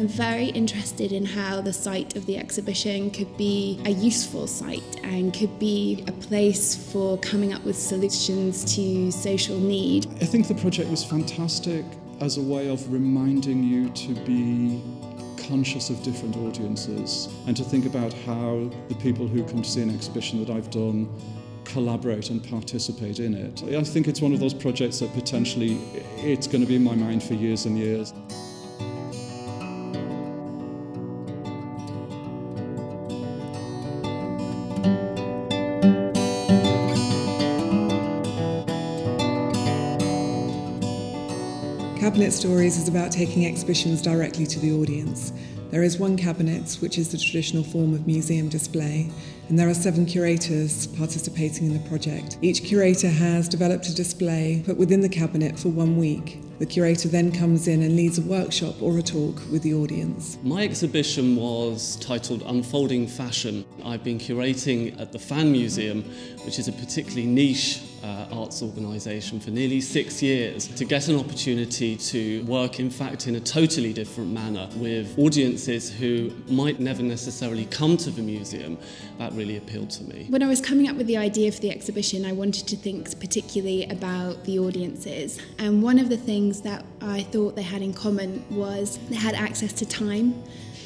I'm very interested in how the site of the exhibition could be a useful site and could be a place for coming up with solutions to social need. I think the project was fantastic as a way of reminding you to be conscious of different audiences and to think about how the people who come to see an exhibition that I've done collaborate and participate in it. I think it's one of those projects that potentially it's going to be in my mind for years and years. Cabinet Stories is about taking exhibitions directly to the audience. There is one cabinet, which is the traditional form of museum display, and there are 7 curators participating in the project. Each curator has developed a display put within the cabinet for 1 week. The curator then comes in and leads a workshop or a talk with the audience. My exhibition was titled Unfolding Fashion. I've been curating at the Fan Museum, which is a particularly niche arts organisation, for nearly 6 years, to get an opportunity to work, in fact, in a totally different manner with audiences who might never necessarily come to the museum. That really appealed to me. When I was coming up with the idea for the exhibition, I wanted to think particularly about the audiences. And one of the things that I thought they had in common was they had access to time.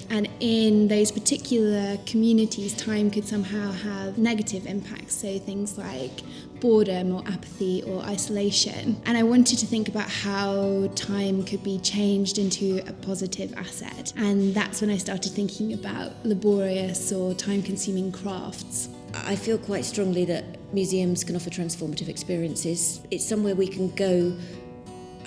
And in those particular communities, time could somehow have negative impacts, so things like boredom or apathy or isolation. And I wanted to think about how time could be changed into a positive asset. And that's when I started thinking about laborious or time-consuming crafts. I feel quite strongly that museums can offer transformative experiences. It's somewhere we can go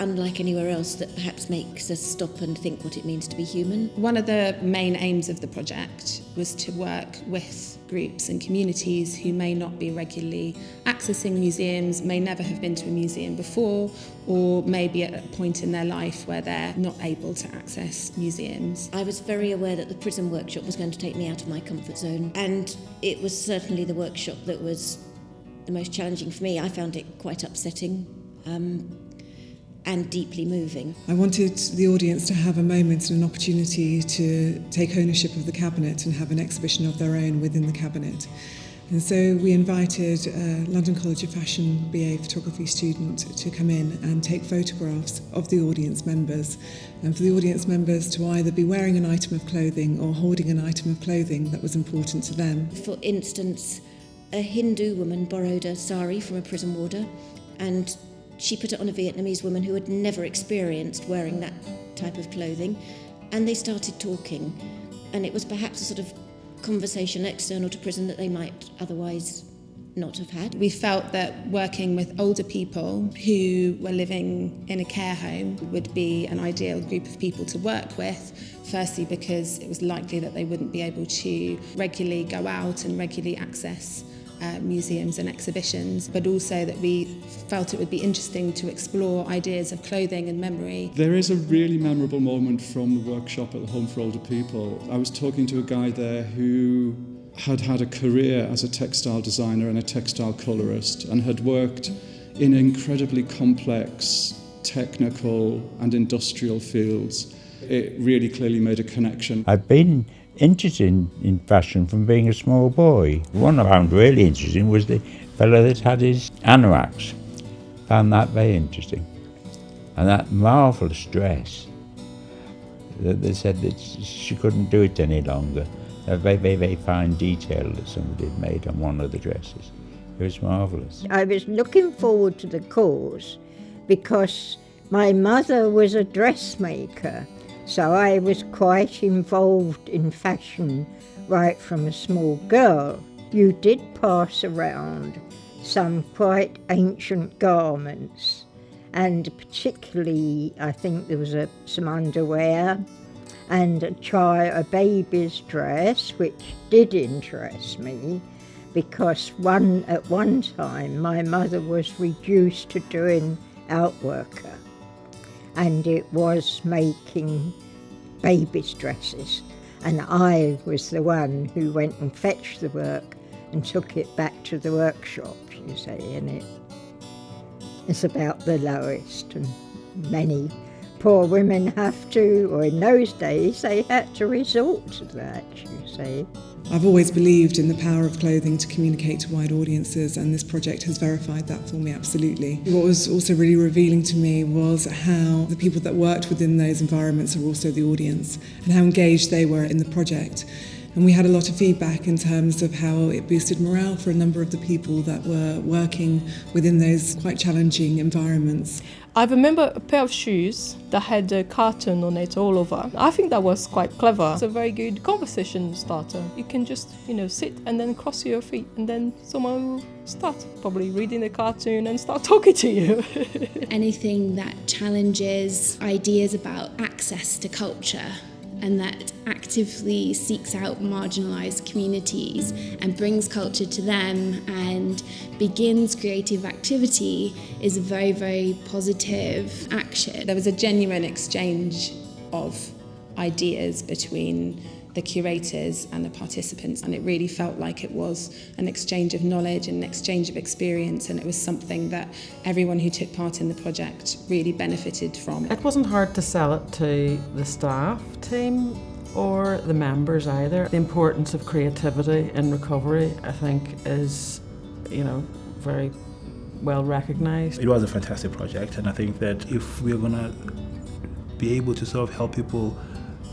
unlike anywhere else that perhaps makes us stop and think what it means to be human. One of the main aims of the project was to work with groups and communities who may not be regularly accessing museums, may never have been to a museum before, or may be at a point in their life where they're not able to access museums. I was very aware that the Prism workshop was going to take me out of my comfort zone, and it was certainly the workshop that was the most challenging for me. I found it quite upsetting. And deeply moving. I wanted the audience to have a moment and an opportunity to take ownership of the cabinet and have an exhibition of their own within the cabinet. And so we invited a London College of Fashion BA photography student to come in and take photographs of the audience members, and for the audience members to either be wearing an item of clothing or holding an item of clothing that was important to them. For instance, a Hindu woman borrowed a sari from a prison warder, and she put it on a Vietnamese woman who had never experienced wearing that type of clothing, and they started talking. And it was perhaps a sort of conversation external to prison that they might otherwise not have had. We felt that working with older people who were living in a care home would be an ideal group of people to work with, firstly because it was likely that they wouldn't be able to regularly go out and regularly access museums and exhibitions, but also that we felt it would be interesting to explore ideas of clothing and memory. There is a really memorable moment from the workshop at the Home for Older People. I was talking to a guy there who had had a career as a textile designer and a textile colourist and had worked in incredibly complex technical and industrial fields. It really clearly made a connection. I've been interested in fashion from being a small boy. One I found really interesting was the fellow that had his anoraks. Found that very interesting. And that marvellous dress. They said that she couldn't do it any longer. A very, very, very fine detail that somebody had made on one of the dresses. It was marvellous. I was looking forward to the course because my mother was a dressmaker. So I was quite involved in fashion right from a small girl. You did pass around some quite ancient garments, and particularly I think there was some underwear and a baby's dress, which did interest me because at one time my mother was reduced to doing outworker. And it was making babies' dresses. And I was the one who went and fetched the work and took it back to the workshop, you see, and it's about the lowest and many poor women have to, or in those days they had to resort to that, you see. I've always believed in the power of clothing to communicate to wide audiences, and this project has verified that for me absolutely. What was also really revealing to me was how the people that worked within those environments are also the audience, and how engaged they were in the project. And we had a lot of feedback in terms of how it boosted morale for a number of the people that were working within those quite challenging environments. I remember a pair of shoes that had a cartoon on it all over. I think that was quite clever. It's a very good conversation starter. You can just, sit and then cross your feet, and then someone will start probably reading the cartoon and start talking to you. Anything that challenges ideas about access to culture and that actively seeks out marginalised communities and brings culture to them and begins creative activity is a very, very positive action. There was a genuine exchange of ideas between the curators and the participants, and it really felt like it was an exchange of knowledge and an exchange of experience, and it was something that everyone who took part in the project really benefited from. It wasn't hard to sell it to the staff team or the members either. The importance of creativity in recovery, I think, is, very well recognised. It was a fantastic project, and I think that if we're going to be able to sort of help people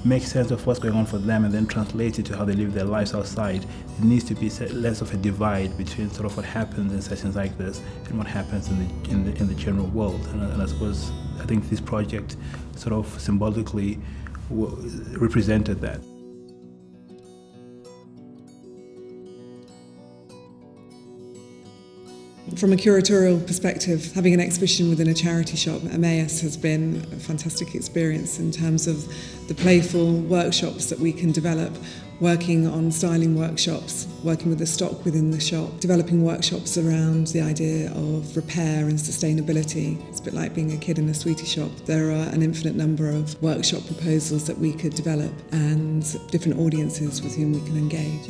make sense of what's going on for them and then translate it to how they live their lives outside, there needs to be less of a divide between sort of what happens in sessions like this and what happens in the general world. And I think this project sort of symbolically represented that. From a curatorial perspective, having an exhibition within a charity shop, Emmaus, has been a fantastic experience in terms of the playful workshops that we can develop, working on styling workshops, working with the stock within the shop, developing workshops around the idea of repair and sustainability. It's a bit like being a kid in a sweetie shop. There are an infinite number of workshop proposals that we could develop and different audiences with whom we can engage.